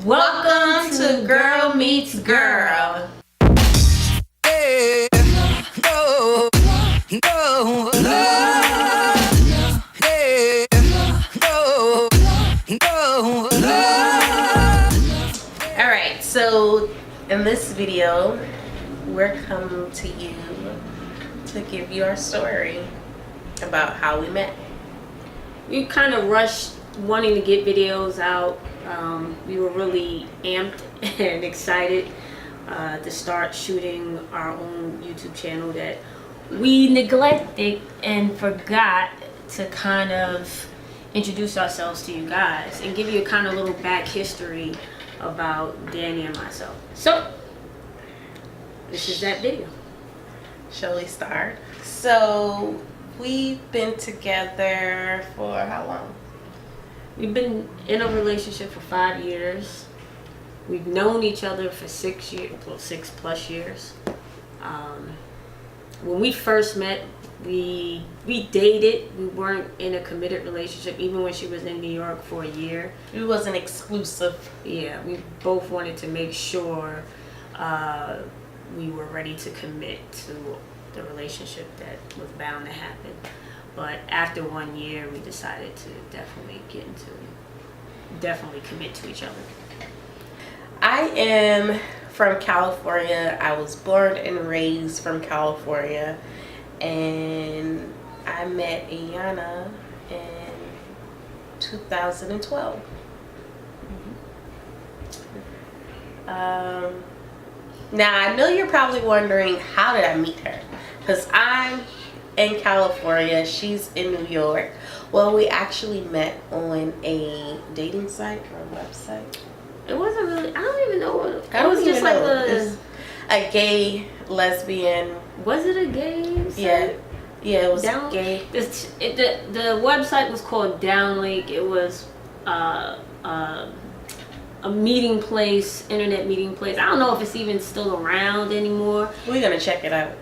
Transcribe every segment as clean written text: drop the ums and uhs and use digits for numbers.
Welcome to Girl Meets Girl. Hey, no, no, hey, no, no. Alright, so in this video, we're coming to you to give you our story about how we met. We kind of rushed wanting to get videos out. We were really amped and excited to start shooting our own YouTube channel that we neglected and forgot to kind of introduce ourselves to you guys and give you a kind of little back history about Danny and myself. So this is that video. Shall we start? So we've been together for how long? We've been in a relationship for 5 years. We've known each other for 6 years, well, 6+ years. When we first met, we dated. We weren't in a committed relationship, even when she was in New York for a year. It wasn't exclusive. Yeah, we both wanted to make sure we were ready to commit to the relationship that was bound to happen. But after 1 year, we decided to definitely commit to each other. I am from California. I was born and raised from California, and I met I Yana in 2012. Now I know you're probably wondering, how did I meet her? Because I'm in California, she's in New York. Well, we actually met on a dating site or a website. It wasn't really, I don't even know what it was. just like a gay lesbian. Was it a gay Yeah, site? it was gay. The website was called Downlink. It was a meeting place, internet meeting place. I don't know if it's even still around anymore. We're gonna check it out.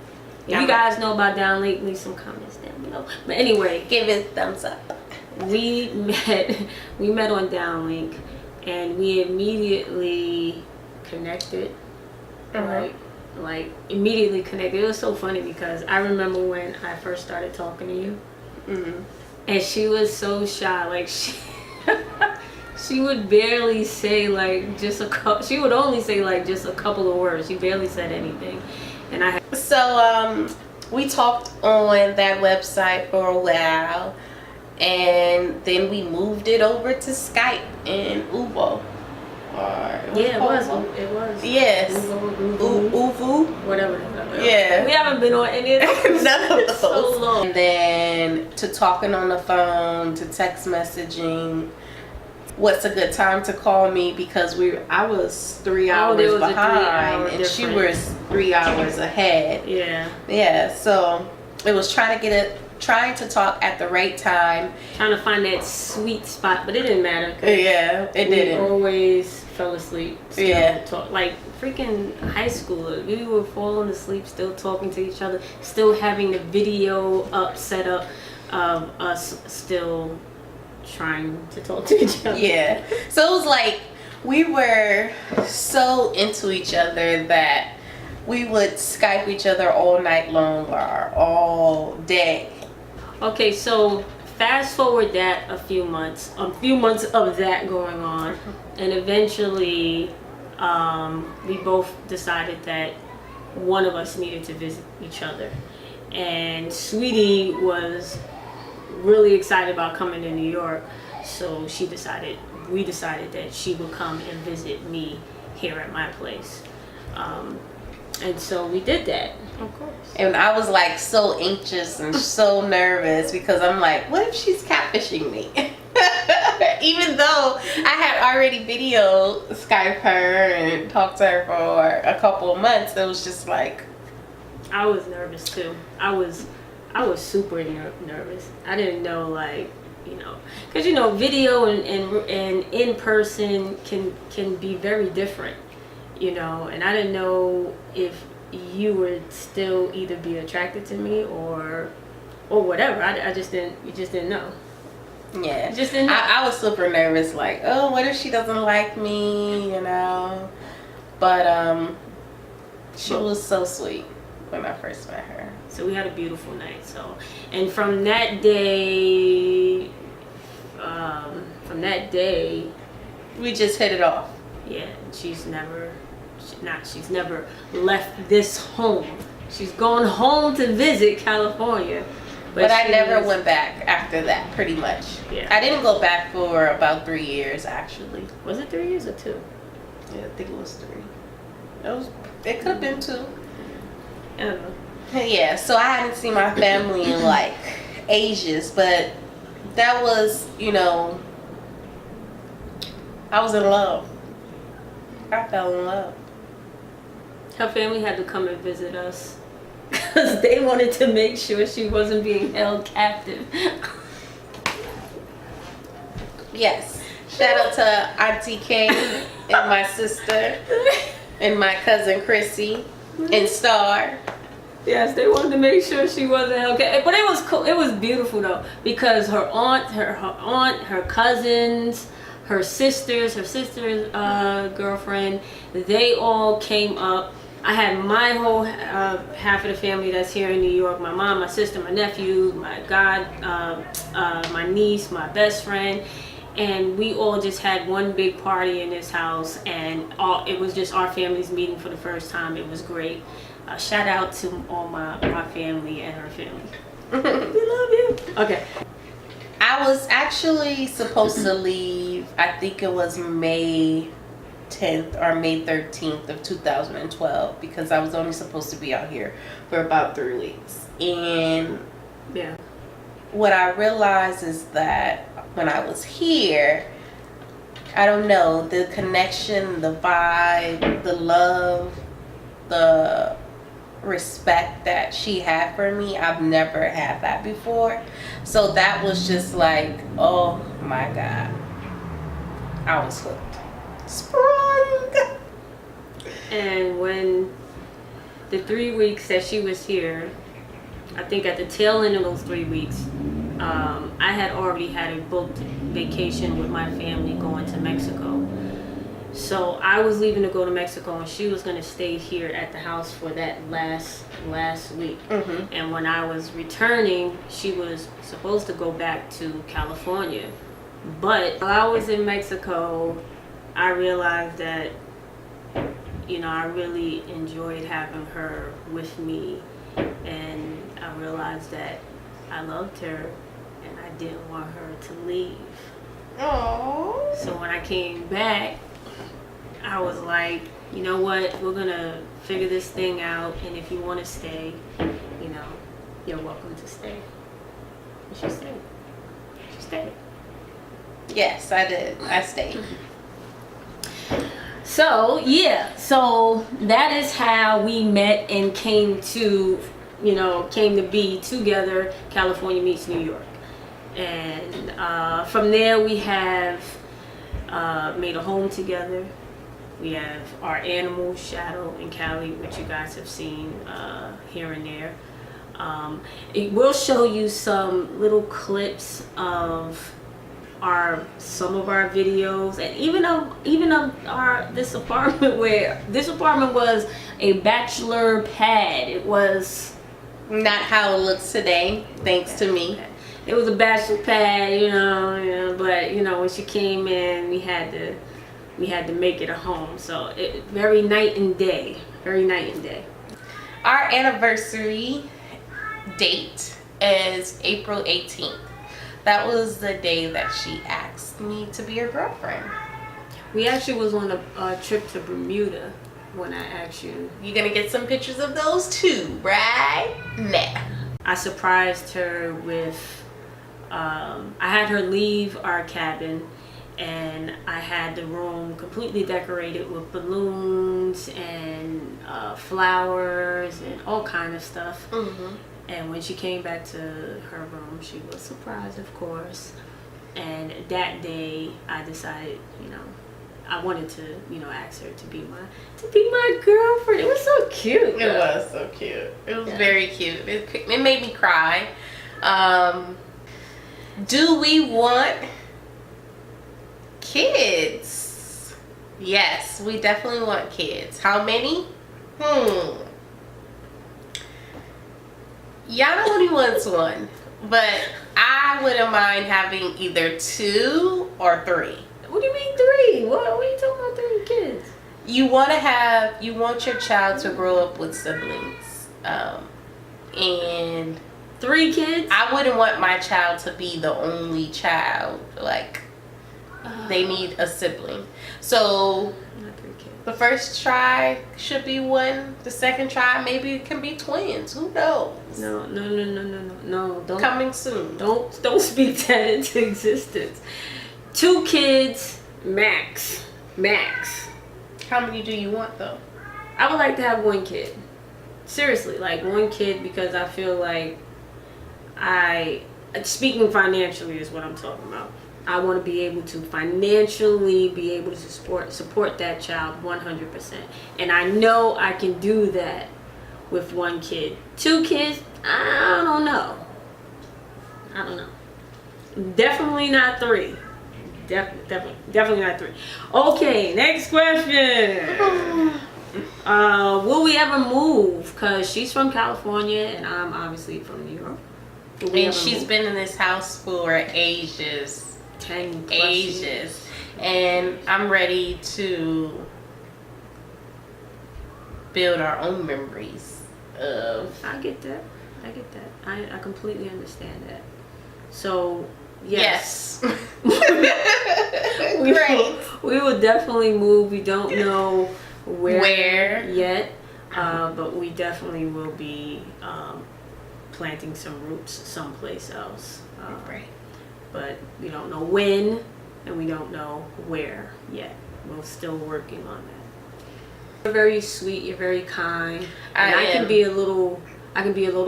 If you guys know about Downlink, leave some comments down below. But anyway, give it a thumbs up. We met on Downlink, and we immediately connected. Right? Like immediately connected. It was so funny because I remember when I first started talking to you, and she was so shy. Like she would barely say like just a couple. She would only say like just a couple of words. She barely said anything. And so we talked on that website for a while, and then we moved it over to Skype and Uvo. It was. Yes. Uvo. Whatever. Yeah. We haven't been on any of those. None of those. So long. And then to talking on the phone, to text messaging. What's a good time to call me, because I was 3 hours behind and she was 3 hours ahead. Yeah, so it was trying to talk at the right time, trying to find that sweet spot, but it didn't matter. Yeah, it didn't. We always fell asleep. Yeah, like freaking high schoolers, we were falling asleep, still talking to each other, still having the video set up of us still trying to talk to each other. Yeah, so it was like we were so into each other that we would Skype each other all night long or all day. Okay, so fast forward that a few months of that going on, and eventually we both decided that one of us needed to visit each other, and Sweetie was really excited about coming to New York, so we decided that she would come and visit me here at my place, and so we did that. Of course. And I was like so anxious and so nervous because I'm like, what if she's catfishing me? Even though I had already video Skype her and talked to her for a couple of months, it was just like, I was nervous too. I was super nervous. I didn't know, like, because video and in person can be very different, and I didn't know if you would still either be attracted to me or whatever. You just didn't know. Yeah. Just enough. I was super nervous, like, oh, what if she doesn't like me, you know? But she was so sweet when I first met her. So we had a beautiful night. So, and from that day, we just hit it off. Yeah, she's never left this home. She's gone home to visit California. But I never went back after that, pretty much. Yeah. I didn't go back for about 3 years, actually. Was it 3 years or 2? Yeah, I think it was 3. It could have been 2. I don't know. Yeah, so I hadn't seen my family in like ages, but that was, you know, I was in love. I fell in love. Her family had to come and visit us because they wanted to make sure she wasn't being held captive. Yes. Shout out to Auntie Kay and my sister and my cousin Chrissy and Star. Yes, they wanted to make sure she wasn't okay. But it was cool. It was beautiful though, because her aunt, her cousins, her sister's girlfriend, they all came up. I had my whole half of the family that's here in New York. My mom, my sister, my nephew, my niece, my best friend. And we all just had one big party in this house, and it was just our families meeting for the first time. It was great. Shout out to all my family and her family. We love you. Okay. I was actually supposed to leave, I think it was May 10th or May 13th of 2012, because I was only supposed to be out here for about 3 weeks. And yeah, what I realized is that when I was here, I don't know, the connection, the vibe, the love, the respect that she had for me, I've never had that before. So that was just like, oh my God, I was hooked. Sprung. and when the 3 weeks that she was here, I think at the tail end of those 3 weeks, I had already had a booked vacation with my family going to Mexico. So I was leaving to go to Mexico, and she was going to stay here at the house for that last week. Mm-hmm. And when I was returning, she was supposed to go back to California. But while I was in Mexico, I realized that, you know, I really enjoyed having her with me. And I realized that I loved her and I didn't want her to leave. Aww. So when I came back, I was like, you know what, we're gonna figure this thing out, and if you want to stay, you know, you're welcome to stay. And she stayed. She stayed. Yes, I did. I stayed. So yeah, so that is how we met and came to be together. California meets New York, and from there we have made a home together. We have our animal, Shadow and Cali, which you guys have seen here and there. It will show you some little clips of some of our videos, and even of this apartment, where this apartment was a bachelor pad. It was not how it looks today, thanks to me. It was a bachelor pad, but when she came in, we had to make it a home. So very night and day. Our anniversary date is April 18th. That was the day that she asked me to be her girlfriend. We actually was on a trip to Bermuda when I asked you. You're gonna get some pictures of those too, right? Nah. I surprised her with, I had her leave our cabin, and I had the room completely decorated with balloons and flowers and all kind of stuff. Mm-hmm. And when she came back to her room, she was surprised, of course. And that day, I decided, I wanted to, ask her to be my girlfriend. It was so cute. It was so cute. It was very cute. It made me cry. Do we want kids? Yes, we definitely want kids. How many? Yana only wants one, but I wouldn't mind having either 2 or 3. What do you mean 3? What are you talking about 3 kids? You want your child to grow up with siblings, and 3 kids. I wouldn't want my child to be the only child. Like, they need a sibling. So Not 3 kids. the first try should be 1. The second try, maybe it can be twins. Who knows? No. Don't. Coming soon. Don't speak that into existence. 2 kids max. How many do you want though? I would like to have 1 kid. Seriously, like 1 kid, because I feel like speaking financially is what I'm talking about. I want to be able to financially be able to support that child 100%. And I know I can do that with 1 kid. 2 kids, I don't know. Definitely not 3. Definitely not 3. Okay, next question. Will we ever move? Because she's from California and I'm obviously from New York. And she's been in this house for ages. 10 plus ages. years. And I'm ready to build our own memories of. I get that. I completely understand that. So, yes. we will definitely move. We don't know where yet, but we definitely will be planting some roots someplace else. Right. But we don't know when, and we don't know where yet. We're still working on that. You're very sweet. You're very kind. And I can be a little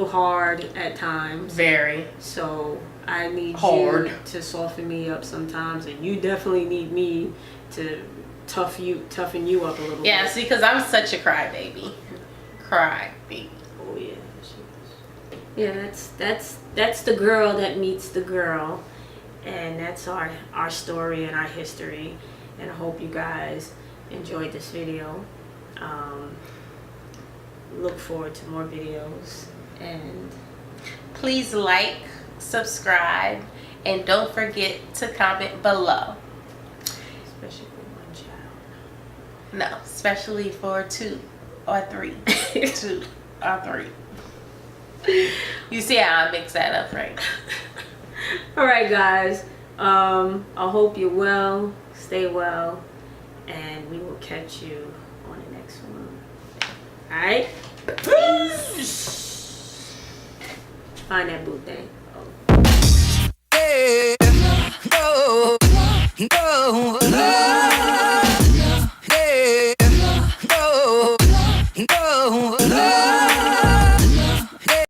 hard at times. Very. So I need hard. you to soften me up sometimes, and you definitely need me to toughen you up a little bit. Yeah, see, because I'm such a crybaby. Crybaby. Oh yeah. Yeah, that's the girl that meets the girl, and that's our story and our history. And I hope you guys enjoyed this video. Look forward to more videos, and please like, subscribe, and don't forget to comment below. Especially for 1 child. No, especially for 2 or 3. 2 or 3. You see how I mix that up, right? All right, guys. I hope you're well. Stay well, and we will catch you on the next one. All right. Find that boo thing. Yeah, no, no.